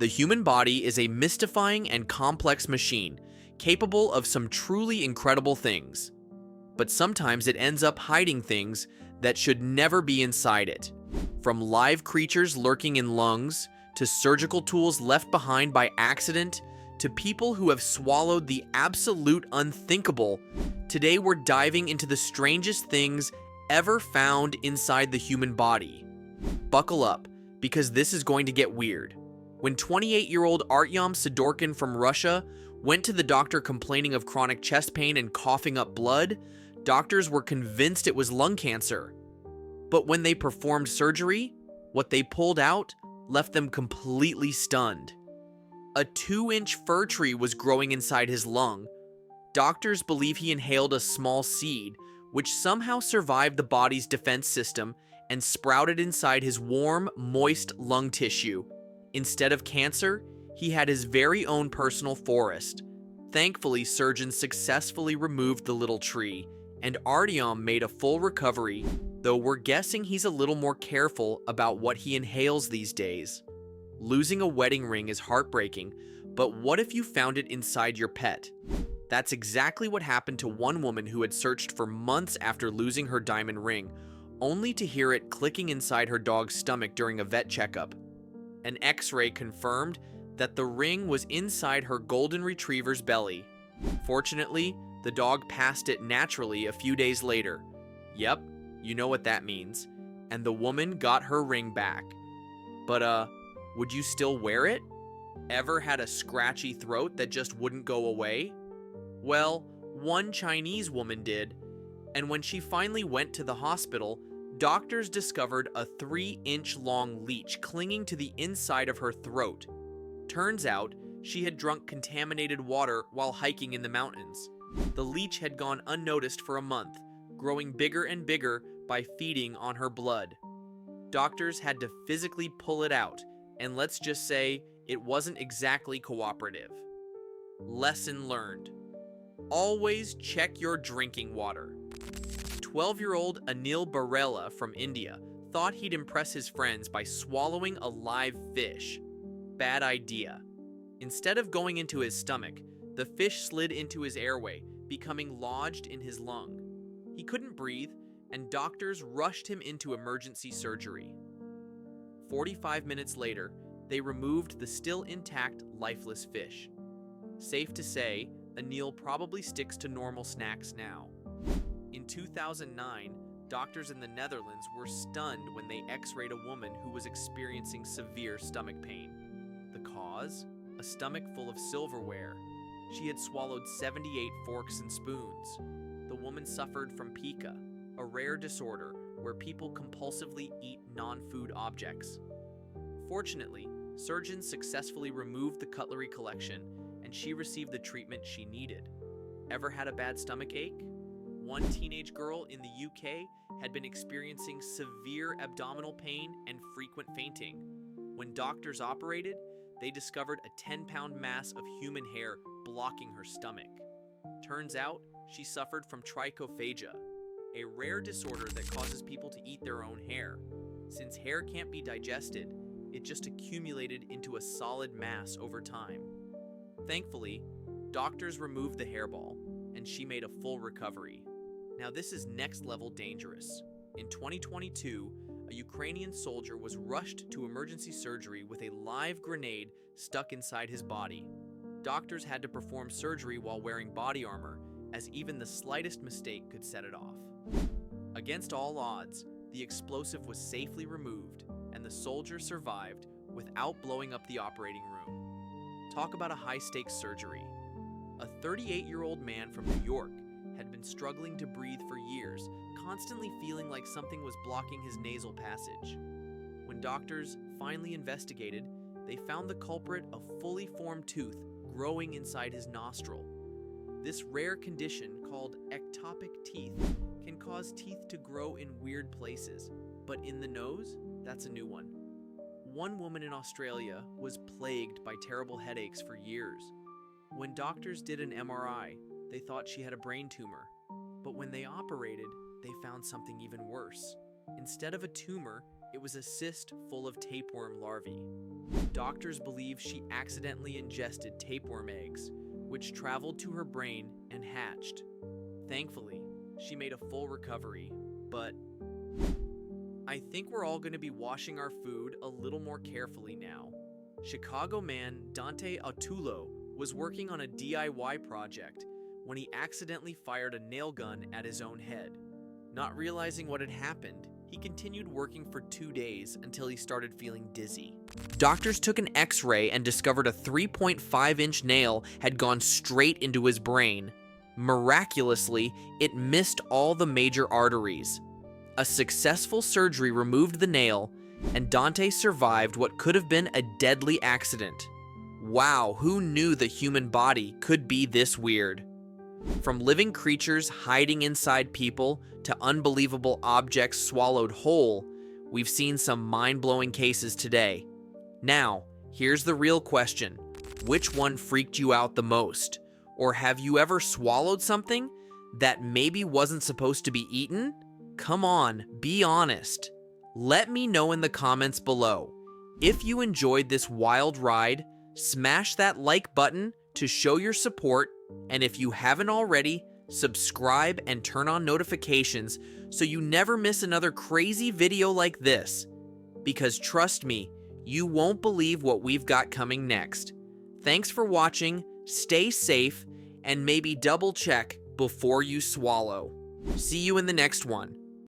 The human body is a mystifying and complex machine, capable of some truly incredible things. But sometimes it ends up hiding things that should never be inside it. From live creatures lurking in lungs, to surgical tools left behind by accident, to people who have swallowed the absolute unthinkable, today we're diving into the strangest things ever found inside the human body. Buckle up, because this is going to get weird. When 28-year-old Artyom Sidorkin from Russia went to the doctor complaining of chronic chest pain and coughing up blood, doctors were convinced it was lung cancer. But when they performed surgery, what they pulled out left them completely stunned. A 2-inch fir tree was growing inside his lung. Doctors believe he inhaled a small seed, which somehow survived the body's defense system and sprouted inside his warm, moist lung tissue. Instead of cancer, he had his very own personal forest. Thankfully, surgeons successfully removed the little tree, and Artyom made a full recovery, though we're guessing he's a little more careful about what he inhales these days. Losing a wedding ring is heartbreaking, but what if you found it inside your pet? That's exactly what happened to one woman who had searched for months after losing her diamond ring, only to hear it clicking inside her dog's stomach during a vet checkup. An X-ray confirmed that the ring was inside her golden retriever's belly. Fortunately, the dog passed it naturally a few days later. Yep, you know what that means. And the woman got her ring back. But would you still wear it? Ever had a scratchy throat that just wouldn't go away? Well, one Chinese woman did, and when she finally went to the hospital, doctors discovered a 3-inch long leech clinging to the inside of her throat. Turns out, she had drunk contaminated water while hiking in the mountains. The leech had gone unnoticed for a month, growing bigger and bigger by feeding on her blood. Doctors had to physically pull it out, and let's just say it wasn't exactly cooperative. Lesson learned. Always check your drinking water. 12-year-old Anil Barela from India thought he'd impress his friends by swallowing a live fish. Bad idea. Instead of going into his stomach, the fish slid into his airway, becoming lodged in his lung. He couldn't breathe, and doctors rushed him into emergency surgery. 45 minutes later, they removed the still intact, lifeless fish. Safe to say, Anil probably sticks to normal snacks now. In 2009, doctors in the Netherlands were stunned when they x-rayed a woman who was experiencing severe stomach pain. The cause? A stomach full of silverware. She had swallowed 78 forks and spoons. The woman suffered from pica, a rare disorder where people compulsively eat non-food objects. Fortunately, surgeons successfully removed the cutlery collection, and she received the treatment she needed. Ever had a bad stomach ache? One teenage girl in the UK had been experiencing severe abdominal pain and frequent fainting. When doctors operated, they discovered a 10-pound mass of human hair blocking her stomach. Turns out, she suffered from trichophagia, a rare disorder that causes people to eat their own hair. Since hair can't be digested, it just accumulated into a solid mass over time. Thankfully, doctors removed the hairball, and she made a full recovery. Now this is next-level dangerous. In 2022, a Ukrainian soldier was rushed to emergency surgery with a live grenade stuck inside his body. Doctors had to perform surgery while wearing body armor, as even the slightest mistake could set it off. Against all odds, the explosive was safely removed, and the soldier survived without blowing up the operating room. Talk about a high-stakes surgery. A 38-year-old man from New York had been struggling to breathe for years, constantly feeling like something was blocking his nasal passage. When doctors finally investigated, they found the culprit a fully formed tooth growing inside his nostril. This rare condition, called ectopic teeth, can cause teeth to grow in weird places, but in the nose, that's a new one. One woman in Australia was plagued by terrible headaches for years. When doctors did an MRI, they thought she had a brain tumor. But when they operated, they found something even worse. Instead of a tumor, It was a cyst full of tapeworm larvae. Doctors believe she accidentally ingested tapeworm eggs, which traveled to her brain and hatched. Thankfully, she made a full recovery, but I think we're all going to be washing our food a little more carefully now. Chicago man Dante Otullo was working on a DIY project when he accidentally fired a nail gun at his own head. Not realizing what had happened, he continued working for 2 days until he started feeling dizzy. Doctors took an X-ray and discovered a 3.5-inch nail had gone straight into his brain. Miraculously, it missed all the major arteries. A successful surgery removed the nail, and Dante survived what could have been a deadly accident. Wow, who knew the human body could be this weird? From living creatures hiding inside people to unbelievable objects swallowed whole, we've seen some mind-blowing cases today. Now, here's the real question. Which one freaked you out the most? Or have you ever swallowed something that maybe wasn't supposed to be eaten? Come on, be honest. Let me know in the comments below. If you enjoyed this wild ride, smash that like button to show your support, and if you haven't already, subscribe and turn on notifications so you never miss another crazy video like this. Because trust me, you won't believe what we've got coming next. Thanks for watching, stay safe, and maybe double check before you swallow. See you in the next one.